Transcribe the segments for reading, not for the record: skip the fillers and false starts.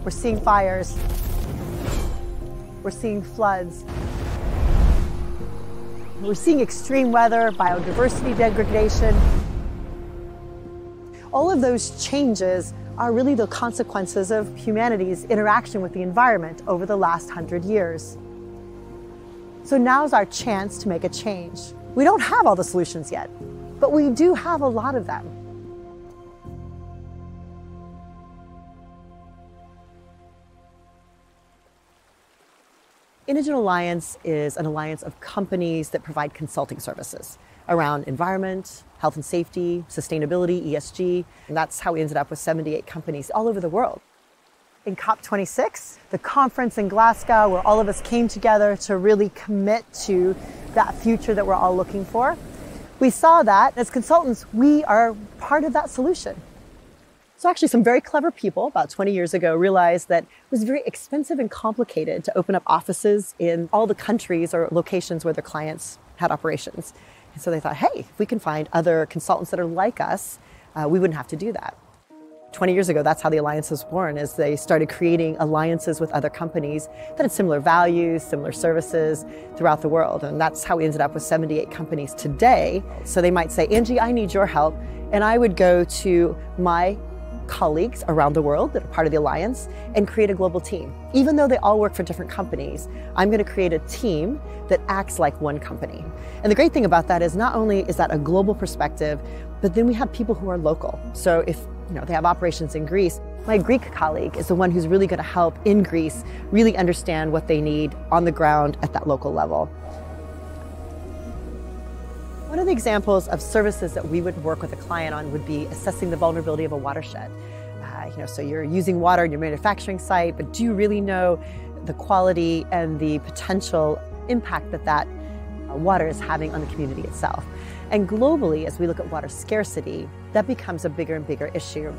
We're seeing fires. We're seeing floods. We're seeing extreme weather, biodiversity degradation. All of those changes are really the consequences of humanity's interaction with the environment over the last 100 years. So now's our chance to make a change. We don't have all the solutions yet, but we do have a lot of them. Inogen Alliance is an alliance of companies that provide consulting services around environment, health and safety, sustainability, ESG, and that's how we ended up with 78 companies all over the world. In COP26, the conference in Glasgow, where all of us came together to really commit to that future that we're all looking for, we saw that as consultants, we are part of that solution. So actually some very clever people about 20 years ago realized that it was very expensive and complicated to open up offices in all the countries or locations where their clients had operations. And so they thought, hey, if we can find other consultants that are like us, we wouldn't have to do that. 20 years ago, that's how the Alliance was born, as they started creating alliances with other companies that had similar values, similar services throughout the world. And that's how we ended up with 78 companies today. So they might say, Angie, I need your help. And I would go to my colleagues around the world that are part of the Alliance and create a global team. Even though they all work for different companies, I'm going to create a team that acts like one company. And the great thing about that is not only is that a global perspective, but then we have people who are local. So if they have operations in Greece, my Greek colleague is the one who's really going to help in Greece really understand what they need on the ground at that local level. One of the examples of services that we would work with a client on would be assessing the vulnerability of a watershed. So you're using water in your manufacturing site, but do you really know the quality and the potential impact that water is having on the community itself? And globally, as we look at water scarcity, that becomes a bigger and bigger issue.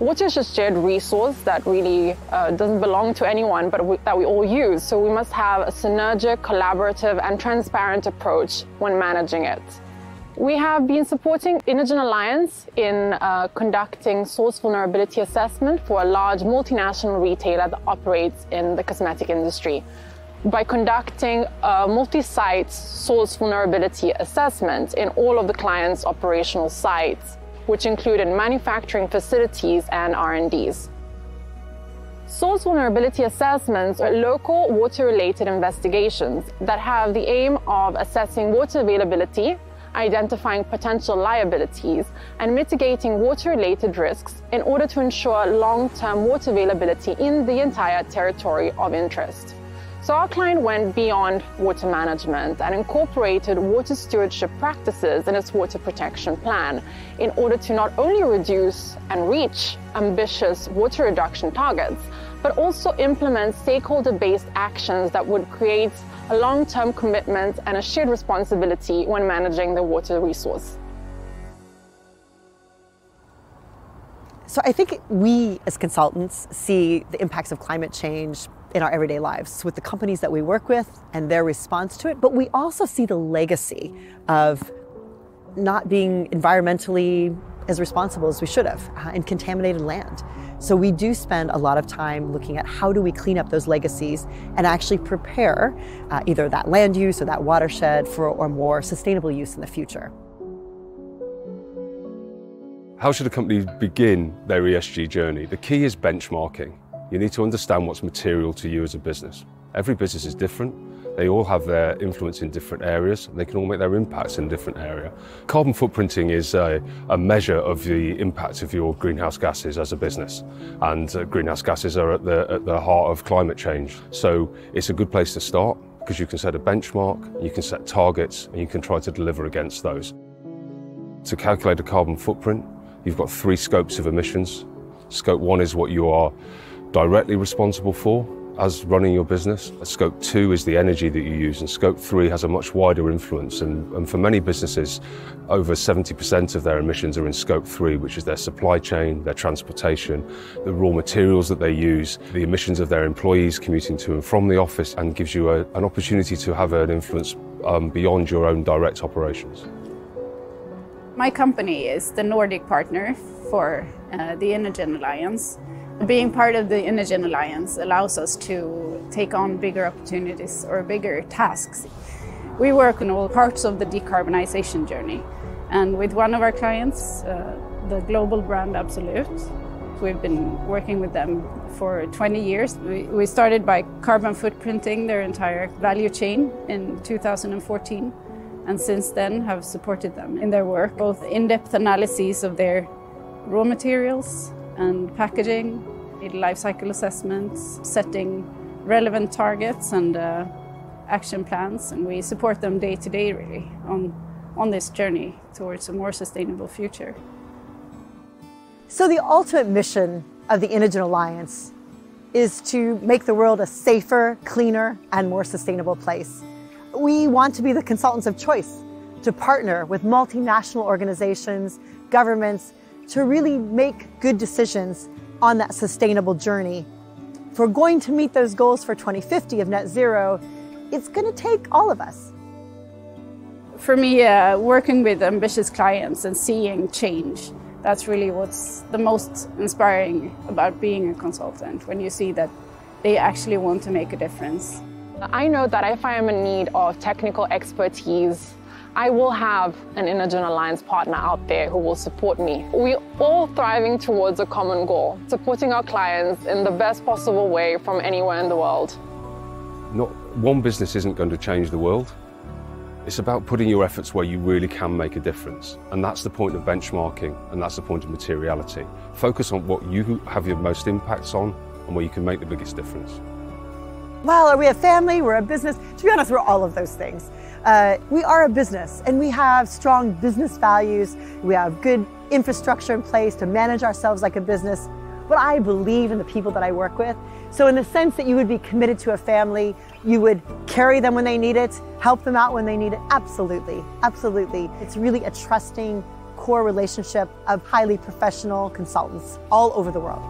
Water is a shared resource that really doesn't belong to anyone, but that we all use. So we must have a synergic, collaborative, and transparent approach when managing it. We have been supporting Inogen Alliance in conducting source vulnerability assessment for a large multinational retailer that operates in the cosmetic industry. By conducting a multi-site source vulnerability assessment in all of the client's operational sites, which included manufacturing facilities and R&Ds. Source vulnerability assessments are local water-related investigations that have the aim of assessing water availability, identifying potential liabilities, and mitigating water-related risks in order to ensure long-term water availability in the entire territory of interest. So our client went beyond water management and incorporated water stewardship practices in its water protection plan in order to not only reduce and reach ambitious water reduction targets, but also implement stakeholder-based actions that would create a long-term commitment and a shared responsibility when managing the water resource. So I think we as consultants see the impacts of climate change in our everyday lives with the companies that we work with and their response to it, but we also see the legacy of not being environmentally as responsible as we should have in contaminated land. So we do spend a lot of time looking at how do we clean up those legacies and actually prepare either that land use or that watershed for a more sustainable use in the future. How should a company begin their ESG journey? The key is benchmarking. You need to understand what's material to you as a business. Every business is different. They all have their influence in different areas, and they can all make their impacts in a different area. Carbon footprinting is a measure of the impact of your greenhouse gases as a business. And greenhouse gases are at the heart of climate change. So it's a good place to start because you can set a benchmark, you can set targets, and you can try to deliver against those. To calculate a carbon footprint, you've got 3 scopes of emissions. Scope 1 is what you are directly responsible for as running your business. Scope 2 is the energy that you use, and Scope 3 has a much wider influence. And for many businesses, over 70% of their emissions are in Scope 3, which is their supply chain, their transportation, the raw materials that they use, the emissions of their employees commuting to and from the office, and gives you an opportunity to have an influence beyond your own direct operations. My company is the Nordic partner for the Inogen Alliance. Being part of the Inogen Alliance allows us to take on bigger opportunities or bigger tasks. We work on all parts of the decarbonization journey, and with one of our clients, the global brand Absolute, we've been working with them for 20 years. We started by carbon footprinting their entire value chain in 2014, and since then have supported them in their work, both in-depth analyses of their raw materials and packaging, life cycle assessments, setting relevant targets and action plans, and we support them day to day really on this journey towards a more sustainable future. So the ultimate mission of the Inogen Alliance is to make the world a safer, cleaner, and more sustainable place. We want to be the consultants of choice, to partner with multinational organizations, governments, to really make good decisions on that sustainable journey. If we're going to meet those goals for 2050 of net zero, it's going to take all of us. For me, working with ambitious clients and seeing change, that's really what's the most inspiring about being a consultant, when you see that they actually want to make a difference. I know that if I am in need of technical expertise, I will have an Inogen Alliance partner out there who will support me. We're all thriving towards a common goal, supporting our clients in the best possible way from anywhere in the world. Not one business isn't going to change the world. It's about putting your efforts where you really can make a difference. And that's the point of benchmarking, and that's the point of materiality. Focus on what you have your most impacts on and where you can make the biggest difference. Well, are we a family? We're a business? To be honest, we're all of those things. We are a business, and we have strong business values. We have good infrastructure in place to manage ourselves like a business. But I believe in the people that I work with. So in the sense that you would be committed to a family, you would carry them when they need it, help them out when they need it. Absolutely, absolutely. It's really a trusting core relationship of highly professional consultants all over the world.